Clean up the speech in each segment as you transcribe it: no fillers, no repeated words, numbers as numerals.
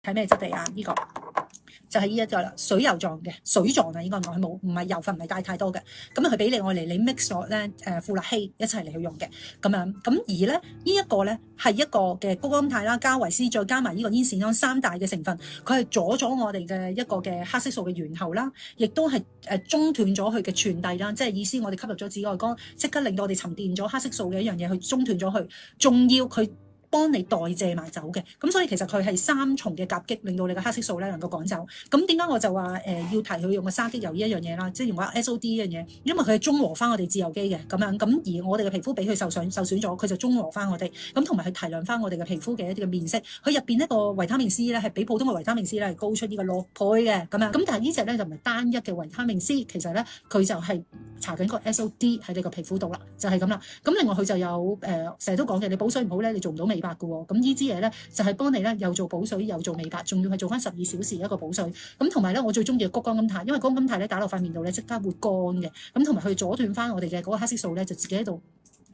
睇咩質地啊？呢個就係呢一個啦，水油狀嘅水狀啊，應該講係冇，唔係油分，唔係帶太多嘅。咁佢俾你我嚟你 mix 咗咧富勒烯一齊嚟去用嘅咁樣。咁而咧呢一個咧係一個嘅谷氨肽啦、加維斯再加埋呢個煙鱔胺三大嘅成分，佢係阻咗我哋嘅一個嘅黑色素嘅源頭啦，亦都係中斷咗佢嘅傳遞啦，即係意思我哋吸入咗紫外光，即刻令到我哋沉澱咗黑色素嘅一樣嘢去中斷咗佢，仲要佢幫你代謝埋走嘅，咁所以其實佢係三重嘅夾擊，令到你嘅黑色素咧能夠趕走。咁點解我就話要提佢用個沙棘油呢一樣嘢啦，即係用個 SOD 呢樣嘢，因為佢係中和翻我哋自由基嘅咁樣。咁而我哋嘅皮膚俾佢受損咗，佢就中和翻我哋，咁同埋佢提亮翻我哋嘅皮膚嘅一啲嘅面色。佢入邊呢個維他命 C 咧係比普通嘅維他命 C 咧係高出呢個6倍嘅咁樣。咁但係呢隻咧就唔係單一嘅維他命 C，其實咧佢就係搽緊個 SOD 喺你個皮膚度啦，就係咁啦。咁另外佢就有成日都講嘅，你補水唔好咧，你做唔到美白嘅喎。咁呢支嘢咧就係幫你咧又做補水又做美白，仲要係做翻12小時一個補水。咁同埋咧我最中意嘅谷胱甘肽，因為谷胱甘肽咧打落塊面度咧即刻會乾嘅。咁同埋佢阻斷翻我哋嘅嗰個黑色素咧就自己喺度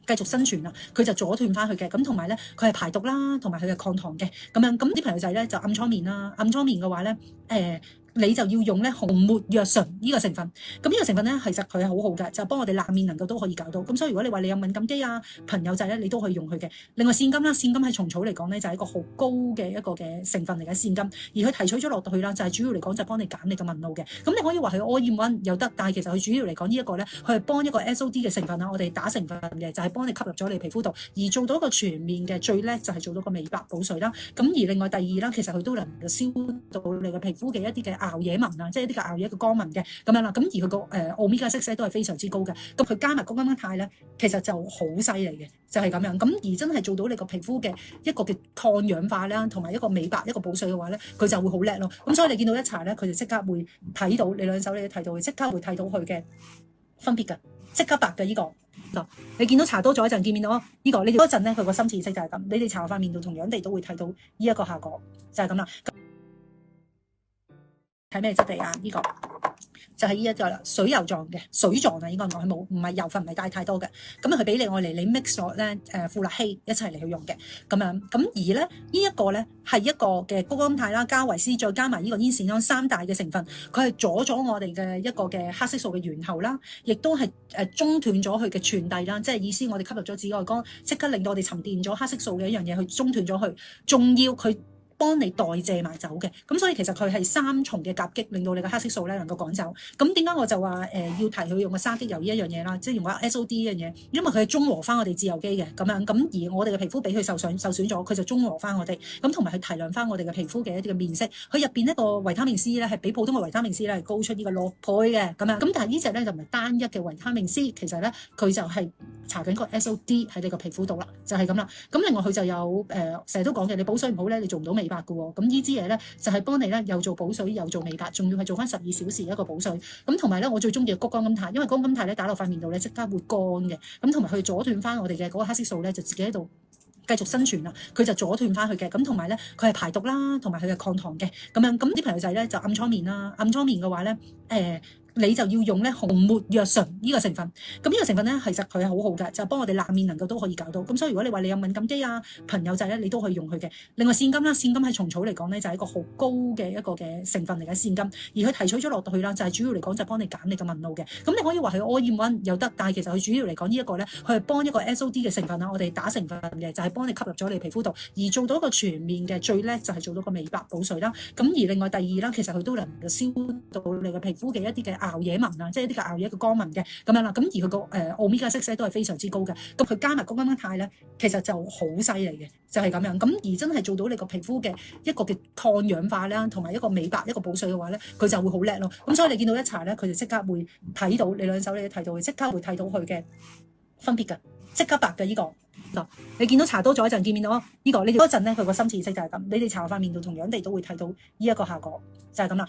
繼續生存啦，佢就阻斷翻佢嘅。咁同埋咧佢係排毒啦，同埋佢係抗糖嘅咁樣。咁啲朋友仔咧就暗瘡面啦，暗瘡面嘅話咧你就要用咧紅沒藥醇呢個成分，咁呢個成分咧其實佢係好好嘅，就幫我哋爛面能夠都可以搞到。咁所以如果你話你有敏感肌啊，朋友仔咧，你都可以用佢嘅。另外線金啦，線金喺蟲草嚟講咧就係一個好高嘅一個嘅成分嚟嘅線金，而佢提取咗落去啦，就係主要嚟講就幫你減你嘅紋路嘅。咁你可以話佢 all in one 又得，但係其實佢主要嚟講呢一個咧，佢係幫一個 SOD 嘅成分啦，我哋打成分嘅就係幫你吸入咗你皮膚度，而做到一個全面嘅最叻就係做到個美白補水啦。咁而另外第二啦，其實佢都能夠消到你嘅皮膚嘅一啲嘅熬夜紋啊，即係一啲嘅熬夜嘅光紋嘅咁樣啦。咁而佢個Omega 6都係非常之高嘅，咁佢加埋谷氨肽咧，其實就好犀利嘅，就係咁樣。咁而真係做到你個皮膚嘅一個嘅抗氧化啦，同埋一個美白一個補水嘅話咧，佢就會好叻咯。咁所以你見到一搽咧，佢就即刻會睇到你兩手你睇到，即刻會睇到佢嘅分別㗎，即刻白嘅呢個。你見到搽多咗一陣，見唔見到呢個？你哋嗰陣咧，佢個深淺色就係咁。你哋搽塊面度同樣地都會睇到呢一個效果，就係咁啦。睇咩質地啊？呢個就係呢一個啦，水油狀嘅水狀啊，應該講係冇，唔係油分，唔係帶太多嘅。咁佢俾你我嚟你 mix 咗咧富勒烯一齊嚟去用嘅咁樣。咁而咧呢一個咧係一個嘅谷氨肽啦、加維斯再加埋呢個煙鱔胺三大嘅成分，佢係阻咗我哋嘅一個嘅黑色素嘅源頭啦，亦都係中斷咗佢嘅傳遞啦，即係意思我哋吸入咗紫外光，即刻令到我哋沉澱咗黑色素嘅一樣嘢去中斷咗佢，仲要佢幫你代謝埋走嘅。咁所以其實佢係三重嘅夾擊，令到你嘅黑色素咧能夠趕走。咁點解我就話要提佢用個沙棘油呢一樣嘢啦，即係用個 SOD 呢樣嘢，因為佢係中和翻我哋自由基嘅咁樣。咁而我哋嘅皮膚俾佢受損咗，佢就中和翻我哋，咁同埋佢提亮翻我哋嘅皮膚嘅一啲嘅面色。佢入邊呢個維他命 C 咧係比普通嘅維他命 C 咧係高出呢個6倍嘅咁樣。咁但係呢隻咧就唔係單一嘅維他命 C，其實咧佢就係搽緊個 SOD 喺你個皮膚度啦，就係咁啦。咁另外佢就有成日都講嘅，你補水唔好咧，你做唔到美白嘅喎。咁呢支嘢咧就係幫你咧又做補水又做美白，仲要係做翻12小時一個補水。咁同埋咧我最中意嘅谷胱甘肽，因為谷胱甘肽咧打落塊面度咧即刻會乾嘅。咁同埋佢阻斷翻我哋嘅嗰個黑色素咧就自己喺度繼續生存啦，佢就阻斷翻佢嘅。咁同埋咧佢係排毒啦，同埋佢係抗糖嘅咁樣。咁啲朋友仔咧就暗瘡面啦，暗瘡面嘅話咧你就要用咧紅沒藥醇呢個成分，咁呢個成分咧其實佢係好好嘅，就係幫我哋爛面能夠都可以搞到。咁所以如果你話你有敏感肌啊，朋友仔咧，你都可以用佢嘅。另外線金啦，線金喺蟲草嚟講咧就係一個好高嘅一個嘅成分嚟嘅線金，而佢提取咗落去啦，就係主要嚟講就係幫你減你嘅紋路嘅。咁你可以話佢 all in one 又得，但係其實佢主要嚟講呢一個咧，佢係幫一個 SOD 嘅成分啦，我哋打成分嘅就係幫你吸入咗你皮膚度，而做到一個全面嘅最叻就係做到個美白補水啦。咁而另外第二啦，其實佢都能夠消到你嘅皮膚嘅一啲嘅熬夜紋啊，即係一啲嘅熬夜嘅光紋嘅咁樣啦。咁而佢個Omega 6都係非常之高嘅。咁佢加埋谷氨肽咧，其實就好犀利嘅，就係咁樣。咁而真係做到你個皮膚嘅一個嘅抗氧化啦，同埋一個美白一個補水嘅話咧，佢就會好叻咯。咁所以你見到一搽咧，佢就即刻會睇到你兩手你睇到，即刻會睇到佢嘅分別㗎，即刻白嘅呢個。你見到搽多咗一陣，見唔見到呢個？你哋嗰陣咧，佢個深淺色就係咁。你哋搽塊面度同樣地都會睇到呢一個效果，就係咁啦。